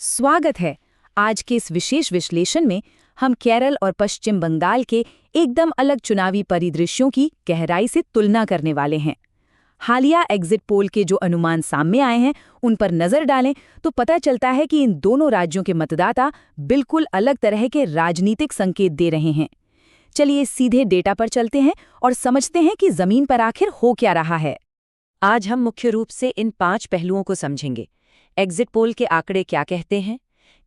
स्वागत है। आज के इस विशेष विश्लेषण में हम केरल और पश्चिम बंगाल के एकदम अलग चुनावी परिदृश्यों की गहराई से तुलना करने वाले हैं। हालिया एग्जिट पोल के जो अनुमान सामने आए हैं उन पर नजर डालें तो पता चलता है कि इन दोनों राज्यों के मतदाता बिल्कुल अलग तरह के राजनीतिक संकेत दे रहे हैं। चलिए सीधे डेटा पर चलते हैं और समझते हैं कि जमीन पर आखिर हो क्या रहा है। आज हम मुख्य रूप से इन 5 पहलुओं को समझेंगे। एग्जिट पोल के आंकड़े क्या कहते हैं,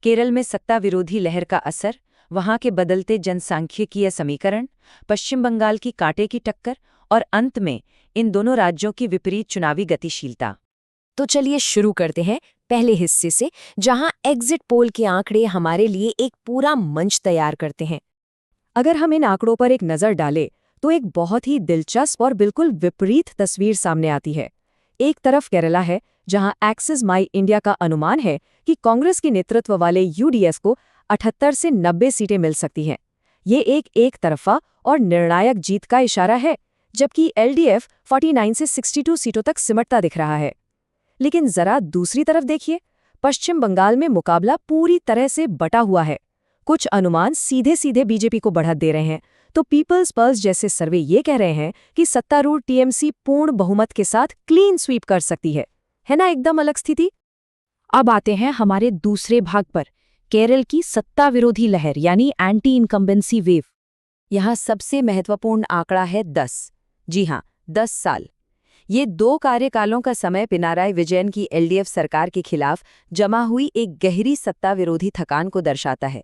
केरल में सत्ता विरोधी लहर का असर, वहां के बदलते जनसांख्यिकीय समीकरण, पश्चिम बंगाल की कांटे की टक्कर और अंत में इन दोनों राज्यों की विपरीत चुनावी गतिशीलता। तो चलिए शुरू करते हैं पहले हिस्से से, जहां एग्जिट पोल के आंकड़े हमारे लिए एक पूरा मंच तैयार करते हैं। अगर हम इन आंकड़ों पर एक नज़र डालें तो एक बहुत ही दिलचस्प और बिल्कुल विपरीत तस्वीर सामने आती है। एक तरफ केरला है, जहां एक्सिस माई इंडिया का अनुमान है कि कांग्रेस के नेतृत्व वाले यूडीएफ को 78 से 90 सीटें मिल सकती हैं। ये एक तरफा और निर्णायक जीत का इशारा है, जबकि एलडीएफ 49 से 62 सीटों तक सिमटता दिख रहा है। लेकिन जरा दूसरी तरफ देखिए, पश्चिम बंगाल में मुकाबला पूरी तरह से बटा हुआ है। कुछ अनुमान सीधे सीधे बीजेपी को बढ़त दे रहे हैं, तो पीपल्स पल्स जैसे सर्वे ये कह रहे हैं कि सत्तारूढ़ टीएमसी पूर्ण बहुमत के साथ क्लीन स्वीप कर सकती है ना, एकदम अलग स्थिति। अब आते हैं हमारे दूसरे भाग पर, केरल की सत्ता विरोधी लहर यानी एंटी इनकम्बेंसी वेव। यहाँ सबसे महत्वपूर्ण आंकड़ा है 10। जी हाँ, 10 साल। ये 2 कार्यकालों का समय पिनाराई विजयन की एलडीएफ सरकार के खिलाफ जमा हुई एक गहरी सत्ता विरोधी थकान को दर्शाता है।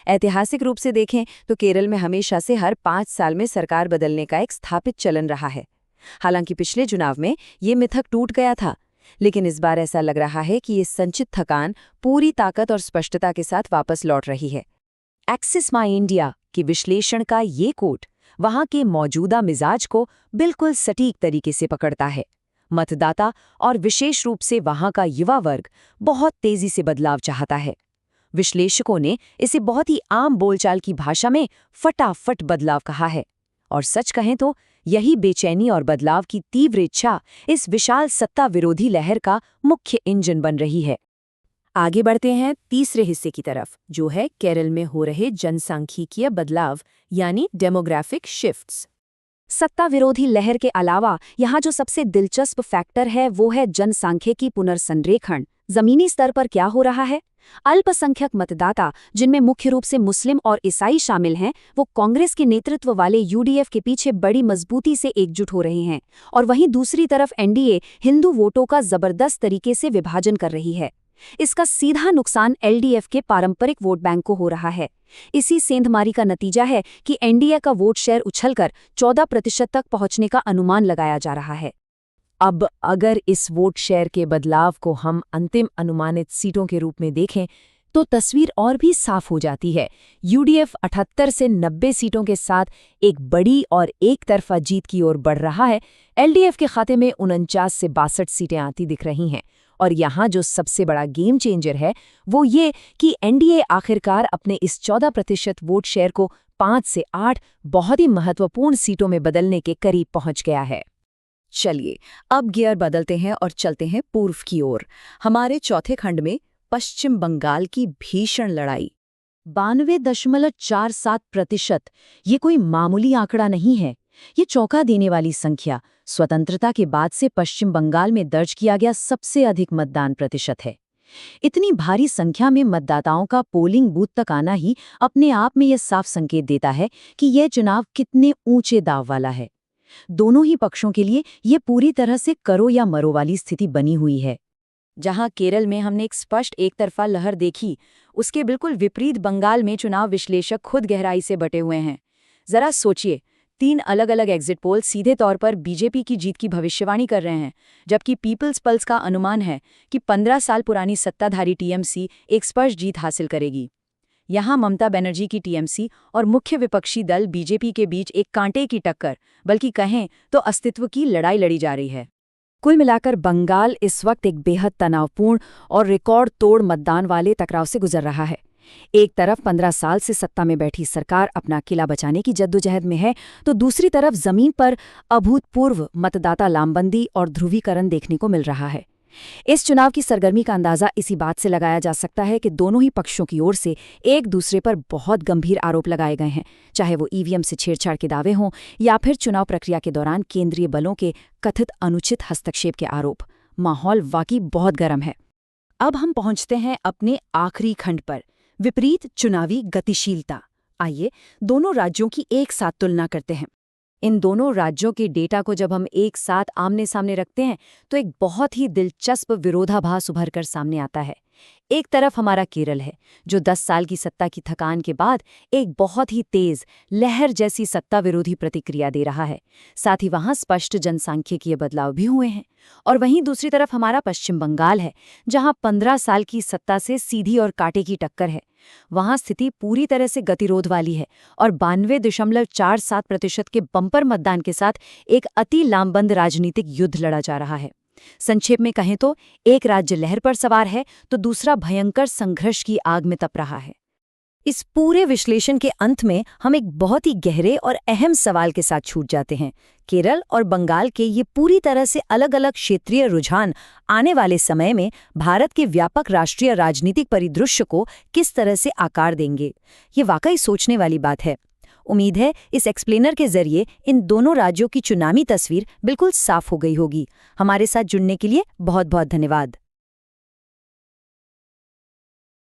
ऐतिहासिक रूप से देखें तो केरल में हमेशा से हर 5 साल में सरकार बदलने का एक स्थापित चलन रहा है। हालांकि पिछले चुनाव में ये मिथक टूट गया था, लेकिन इस बार ऐसा लग रहा है कि ये संचित थकान पूरी ताकत और स्पष्टता के साथ वापस लौट रही है। एक्सिस माई इंडिया के विश्लेषण का ये कोट वहां के मौजूदा मिजाज को बिल्कुल सटीक तरीके से पकड़ता है। मतदाता और विशेष रूप से वहां का युवा वर्ग बहुत तेजी से बदलाव चाहता है। विश्लेषकों ने इसे बहुत ही आम बोलचाल की भाषा में फटाफट बदलाव कहा है, और सच कहें तो यही बेचैनी और बदलाव की तीव्र इच्छा इस विशाल सत्ता विरोधी लहर का मुख्य इंजन बन रही है। आगे बढ़ते हैं तीसरे हिस्से की तरफ, जो है केरल में हो रहे जनसांख्यिकीय बदलाव यानी डेमोग्राफिक शिफ्ट्स। सत्ता विरोधी लहर के अलावा यहाँ जो सबसे दिलचस्प फैक्टर है वो है जनसांख्यिकी पुनर्संरेखण। जमीनी स्तर पर क्या हो रहा है? अल्पसंख्यक मतदाता, जिनमें मुख्य रूप से मुस्लिम और ईसाई शामिल हैं, वो कांग्रेस के नेतृत्व वाले यूडीएफ के पीछे बड़ी मजबूती से एकजुट हो रहे हैं, और वहीं दूसरी तरफ एनडीए हिंदू वोटों का जबरदस्त तरीके से विभाजन कर रही है। इसका सीधा नुकसान एलडीएफ के पारंपरिक वोट बैंक को हो रहा है। इसी सेंधमारी का नतीजा है कि एनडीए का वोट शेयर उछलकर 14% तक पहुंचने का अनुमान लगाया जा रहा है। अब अगर इस वोट शेयर के बदलाव को हम अंतिम अनुमानित सीटों के रूप में देखें तो तस्वीर और भी साफ हो जाती है। यूडीएफ 78 से 90 सीटों के साथ एक बड़ी और एक तरफा जीत की ओर बढ़ रहा है। एलडीएफ के खाते में 49 से 62 सीटें आती दिख रही हैं, और यहाँ जो सबसे बड़ा गेम चेंजर है वो ये कि एनडीए आखिरकार अपने इस 14% वोट शेयर को 5 से 8 बहुत ही महत्वपूर्ण सीटों में बदलने के करीब पहुंच गया है। चलिए अब गियर बदलते हैं और चलते हैं पूर्व की ओर। हमारे चौथे खंड में पश्चिम बंगाल की भीषण लड़ाई। 92.47%। ये कोई मामूली आंकड़ा नहीं है। ये चौंका देने वाली संख्या स्वतंत्रता के बाद से पश्चिम बंगाल में दर्ज किया गया सबसे अधिक मतदान प्रतिशत है। इतनी भारी संख्या में मतदाताओं का पोलिंग बूथ तक आना ही अपने आप में यह साफ संकेत देता है कि यह चुनाव कितने ऊंचे दांव वाला है। दोनों ही पक्षों के लिए ये पूरी तरह से करो या मरो वाली स्थिति बनी हुई है। जहां केरल में हमने एक स्पष्ट एक तरफा लहर देखी, उसके बिल्कुल विपरीत बंगाल में चुनाव विश्लेषक खुद गहराई से बटे हुए हैं। जरा सोचिए, 3 अलग अलग एग्जिट पोल सीधे तौर पर बीजेपी की जीत की भविष्यवाणी कर रहे हैं, जबकि पीपल्स पल्स का अनुमान है कि 15 साल पुरानी सत्ताधारी टीएमसी एक स्पष्ट जीत हासिल करेगी। यहाँ ममता बनर्जी की टीएमसी और मुख्य विपक्षी दल बीजेपी के बीच एक कांटे की टक्कर, बल्कि कहें तो अस्तित्व की लड़ाई लड़ी जा रही है। कुल मिलाकर बंगाल इस वक्त एक बेहद तनावपूर्ण और रिकॉर्ड तोड़ मतदान वाले टकराव से गुजर रहा है। एक तरफ 15 साल से सत्ता में बैठी सरकार अपना किला बचाने की जद्दोजहद में है, तो दूसरी तरफ जमीन पर अभूतपूर्व मतदाता लामबंदी और ध्रुवीकरण देखने को मिल रहा है। इस चुनाव की सरगर्मी का अंदाजा इसी बात से लगाया जा सकता है कि दोनों ही पक्षों की ओर से एक दूसरे पर बहुत गंभीर आरोप लगाए गए हैं, चाहे वो ईवीएम से छेड़छाड़ के दावे हों या फिर चुनाव प्रक्रिया के दौरान केंद्रीय बलों के कथित अनुचित हस्तक्षेप के आरोप। माहौल वाकई बहुत गर्म है। अब हम पहुंचते हैं अपने आखिरी खंड पर, विपरीत चुनावी गतिशीलता। आइए दोनों राज्यों की एक साथ तुलना करते हैं। इन दोनों राज्यों के डेटा को जब हम एक साथ आमने सामने रखते हैं तो एक बहुत ही दिलचस्प विरोधाभास उभर कर सामने आता है। एक तरफ हमारा केरल है, जो 10 साल की सत्ता की थकान के बाद एक बहुत ही तेज लहर जैसी सत्ता विरोधी प्रतिक्रिया दे रहा है। साथ ही वहां स्पष्ट जनसांख्यिकीय बदलाव भी हुए हैं। और वहीं दूसरी तरफ हमारा पश्चिम बंगाल है, जहां 15 साल की सत्ता से सीधी और कांटे की टक्कर है। वहां स्थिति पूरी तरह से गतिरोध वाली है और 92.47% के बम्पर मतदान के साथ एक अति लामबंद राजनीतिक युद्ध लड़ा जा रहा है। संक्षेप में कहें तो एक राज्य लहर पर सवार है तो दूसरा भयंकर संघर्ष की आग में तप रहा है। इस पूरे विश्लेषण के अंत में हम एक बहुत ही गहरे और अहम सवाल के साथ छूट जाते हैं। केरल और बंगाल के ये पूरी तरह से अलग अलग क्षेत्रीय रुझान आने वाले समय में भारत के व्यापक राष्ट्रीय राजनीतिक परिदृश्य को किस तरह से आकार देंगे, ये वाकई सोचने वाली बात है। उम्मीद है इस एक्सप्लेनर के जरिए इन दोनों राज्यों की चुनावी तस्वीर बिल्कुल साफ हो गई होगी। हमारे साथ जुड़ने के लिए बहुत बहुत धन्यवाद।